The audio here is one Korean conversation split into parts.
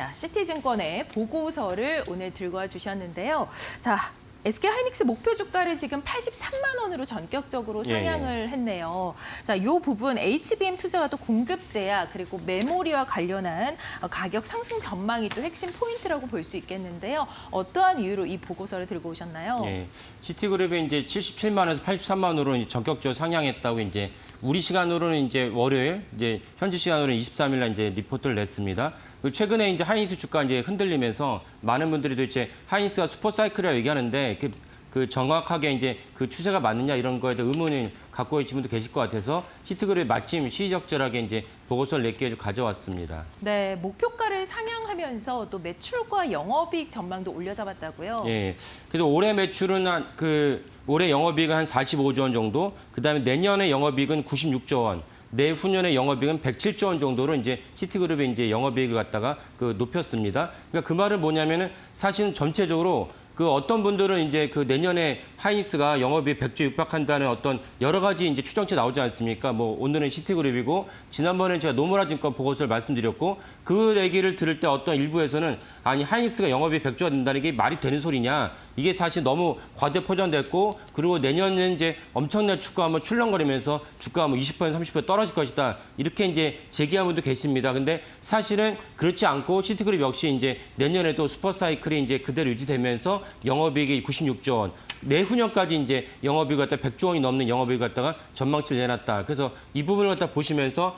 자, 시티증권의 보고서를 오늘 들고 와 주셨는데요. 자, SK하이닉스 목표 주가를 지금 83만 원으로 전격적으로 상향을 했네요. 자, 이 부분 HBM 투자와 또 공급 제약 그리고 메모리와 관련한 가격 상승 전망이 또 핵심 포인트라고 볼 수 있겠는데요. 어떠한 이유로 이 보고서를 들고 오셨나요? 예, 시티그룹이 이제 77만 원에서 83만 원으로 전격적으로 상향했다고 이제 우리 시간으로는 이제 월요일, 이제 현지 시간으로는 23일 날 이제 리포트를 냈습니다. 최근에 이제 하이닉스 주가 이제 흔들리면서 많은 분들이 도대체 하이닉스가 슈퍼사이클이라고 얘기하는데 그 정확하게 이제 그 추세가 맞느냐 이런 거에 대해 의문을 갖고 계신 분도 계실 것 같아서 시티그룹이 마침 시의적절하게 이제 보고서를 냈기에 가져왔습니다. 네, 목표가를 상향하면서 또 매출과 영업이익 전망도 올려잡았다고요? 예. 그래서 올해 매출은 올해 영업이익은 한 45조 원 정도, 그다음에 내년에 영업이익은 96조 원. 내후년의 영업이익은 107조 원 정도로 이제 시티그룹의 이제 영업이익을 갖다가 높였습니다. 그러니까 그 말은 뭐냐면은 사실은 전체적으로 그 어떤 분들은 이제 그 내년에 하이닉스가 영업이 100조 육박한다는 어떤 여러 가지 이제 추정치 나오지 않습니까? 뭐 오늘은 시티그룹이고 지난번에 제가 노무라증권 보고서를 말씀드렸고 그 얘기를 들을 때 어떤 일부에서는 아니 하이닉스가 영업이 100조가 된다는 게 말이 되는 소리냐? 이게 사실 너무 과대 포장됐고 그리고 내년에 이제 엄청난 주가가 한번 출렁거리면서 주가가 뭐 20% 30% 떨어질 것이다. 이렇게 이제 제기한 분도 계십니다. 근데 사실은 그렇지 않고 시티그룹 역시 이제 내년에도 슈퍼사이클이 이제 그대로 유지되면서 영업이익이 96조 원. 내후년까지 이제 영업이익 갖다 100조 원이 넘는 영업이익 갖다가 전망치를 내놨다. 그래서 이 부분을 갖다 보시면서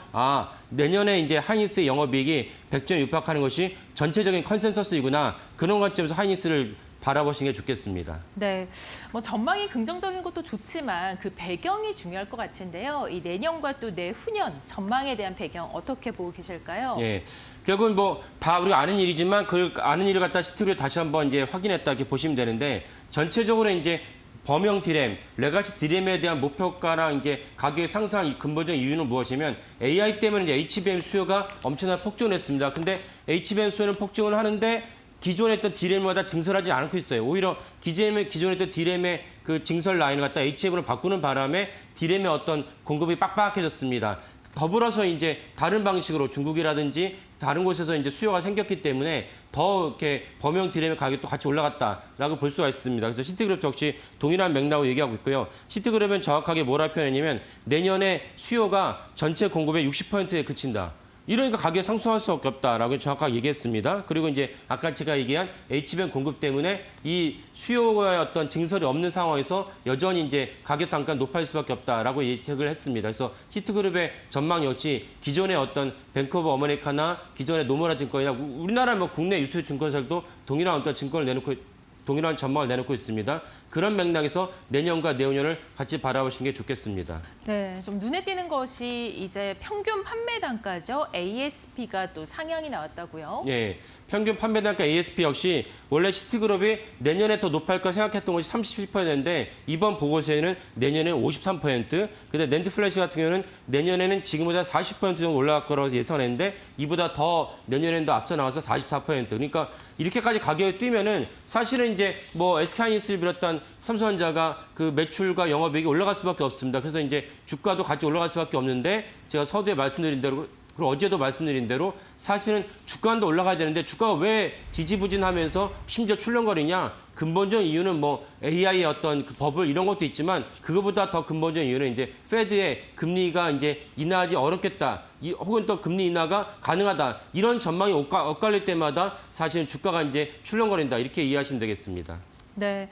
내년에 이제 하이닉스의 영업이익이 100조 원 육박하는 것이 전체적인 컨센서스이구나. 그런 관점에서 하이닉스를 바라보시는 게 좋겠습니다. 네, 뭐 전망이 긍정적인 것도 좋지만 그 배경이 중요할 것 같은데요. 이 내년과 또 내후년 전망에 대한 배경 어떻게 보고 계실까요? 예, 결국은 뭐 다 우리가 아는 일이지만 그 아는 일을 갖다 시티그룹에 다시 한번 이제 확인했다 이렇게 보시면 되는데 전체적으로 이제 범용 디램, 레가시 디램에 대한 목표가랑 이제 가격이 상승한 이 근본적인 이유는 무엇이면 AI 때문에 이제 HBM 수요가 엄청나게 폭증했습니다. 근데 HBM 수요는 폭증을 하는데 기존에 했던 디램마다 증설하지 않고 있어요. 오히려 기존에 했던 디램의 그 증설 라인을 갖다 HBM으로 바꾸는 바람에 디램의 어떤 공급이 빡빡해졌습니다. 더불어서 이제 다른 방식으로 중국이라든지 다른 곳에서 이제 수요가 생겼기 때문에 더 이렇게 범용 디램의 가격도 같이 올라갔다라고 볼 수가 있습니다. 그래서 시티그룹 역시 동일한 맥락으로 얘기하고 있고요. 시티그룹은 정확하게 뭐라 표현했냐면 내년에 수요가 전체 공급의 60%에 그친다. 이러니까 가격이 상승할 수밖에 없다라고 정확하게 얘기했습니다. 그리고 이제 아까 제가 얘기한 HBM 공급 때문에 이 수요의 어떤 증설이 없는 상황에서 여전히 이제 가격 단가가 높아질 수밖에 없다라고 예측을 했습니다. 그래서 시트그룹의 전망 역시 기존의 어떤 뱅크 오브 어메리카나 기존의 노무라 증권이나 우리나라 뭐 국내 유수 증권사들도 동일한 어떤 증권을 내놓고 동일한 전망을 내놓고 있습니다. 그런 맥락에서 내년과 내후년을 같이 바라보시는 게 좋겠습니다. 네, 좀 눈에 띄는 것이 이제 평균 판매 단가죠. ASP가 또 상향이 나왔다고요? 예, 평균 판매 단가 ASP 역시 원래 시티그룹이 내년에 더 높을 거 생각했던 것이 37%인데 이번 보고서에는 내년에 53%, 근데 낸드 플래시 같은 경우는 내년에는 지금보다 40% 정도 올라갈 거라고 예상했는데 이보다 더 내년에는 더 앞서 나와서 44%. 그러니까 이렇게까지 가격이 뛰면은 사실은 이제 뭐 SK하이닉스를 비롯한 삼성전자가 그 매출과 영업이익이 올라갈 수밖에 없습니다. 그래서 이제 주가도 같이 올라갈 수밖에 없는데 제가 서두에 말씀드린 대로 그리고 어제도 말씀드린 대로 사실은 주가도 올라가야 되는데 주가가 왜 지지부진하면서 심지어 출렁거리냐? 근본적인 이유는 뭐 AI의 어떤 그 버블 이런 것도 있지만 그거보다 더 근본적인 이유는 이제 페드의 금리가 이제 인하하지 어렵겠다. 혹은 또 금리 인하가 가능하다. 이런 전망이 엇갈릴 때마다 사실은 주가가 이제 출렁거린다. 이렇게 이해하시면 되겠습니다. 네.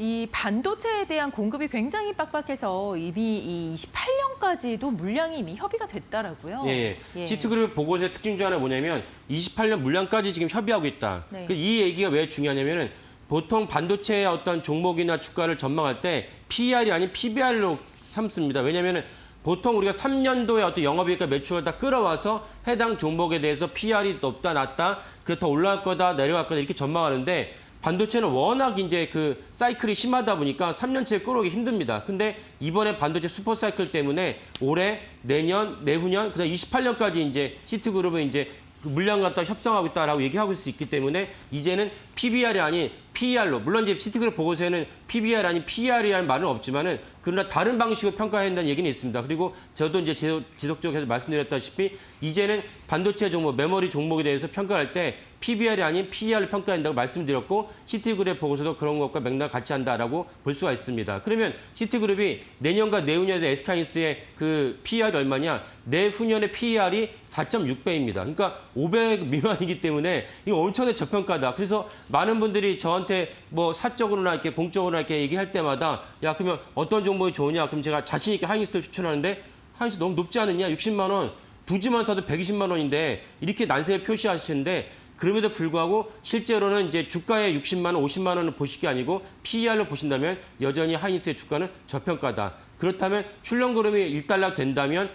이 반도체에 대한 공급이 굉장히 빡빡해서 이미 이 28년까지도 물량이 이미 협의가 됐다라고요. 예. 시트그룹 보고서의 특징 중 하나 뭐냐면 28년 물량까지 지금 협의하고 있다. 네. 이 얘기가 왜 중요하냐면은 보통 반도체의 어떤 종목이나 주가를 전망할 때 PER이 아닌 PBR로 삼습니다. 왜냐면은 보통 우리가 3년도에 어떤 영업이익과 매출을 다 끌어와서 해당 종목에 대해서 PER이 높다, 낮다, 그게 더 올라갈 거다, 내려갈 거다 이렇게 전망하는데 반도체는 워낙 이제 그 사이클이 심하다 보니까 3년치를 끌어오기 힘듭니다. 근데 이번에 반도체 슈퍼 사이클 때문에 올해, 내년, 내후년, 그다음 28년까지 이제 시트그룹은 이제 물량 갖다 협상하고 있다라고 얘기하고 있기 때문에 이제는 PBR이 아닌 PER로, 물론 이제 시티그룹 보고서에는 PBR 아닌 PER이라는 말은 없지만은 그러나 다른 방식으로 평가해야 한다는 얘기는 있습니다. 그리고 저도 이제 지속적으로 말씀드렸다시피 이제는 반도체 종목, 메모리 종목에 대해서 평가할 때 PBR이 아닌 PER을 평가한다고 말씀드렸고 시티그룹 보고서도 그런 것과 맥락을 같이 한다라고 볼 수가 있습니다. 그러면 시티그룹이 내년과 내후년에 SK하이닉스의 그 PER이 얼마냐? 내후년의 PER이 4.6배입니다. 그러니까 500 미만이기 때문에 이거 엄청난 저평가다. 그래서 많은 분들이 저한테 뭐 사적으로나 이렇게 공적으로나 이렇게 얘기할 때마다 야 그러면 어떤 종목이 좋으냐? 그럼 제가 자신 있게 하이닉스를 추천하는데 하이닉스 너무 높지 않느냐? 60만 원. 두 주만 사도 120만 원인데 이렇게 난세에 표시하시는데 그럼에도 불구하고 실제로는 이제 주가의 60만 원, 50만 원을 보실 게 아니고 PER로 보신다면 여전히 하이닉스의 주가는 저평가다. 그렇다면 출렁그룹이 일단락 된다면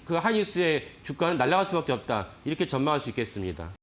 그 하이닉스의 주가는 날아갈 수밖에 없다. 이렇게 전망할 수 있겠습니다.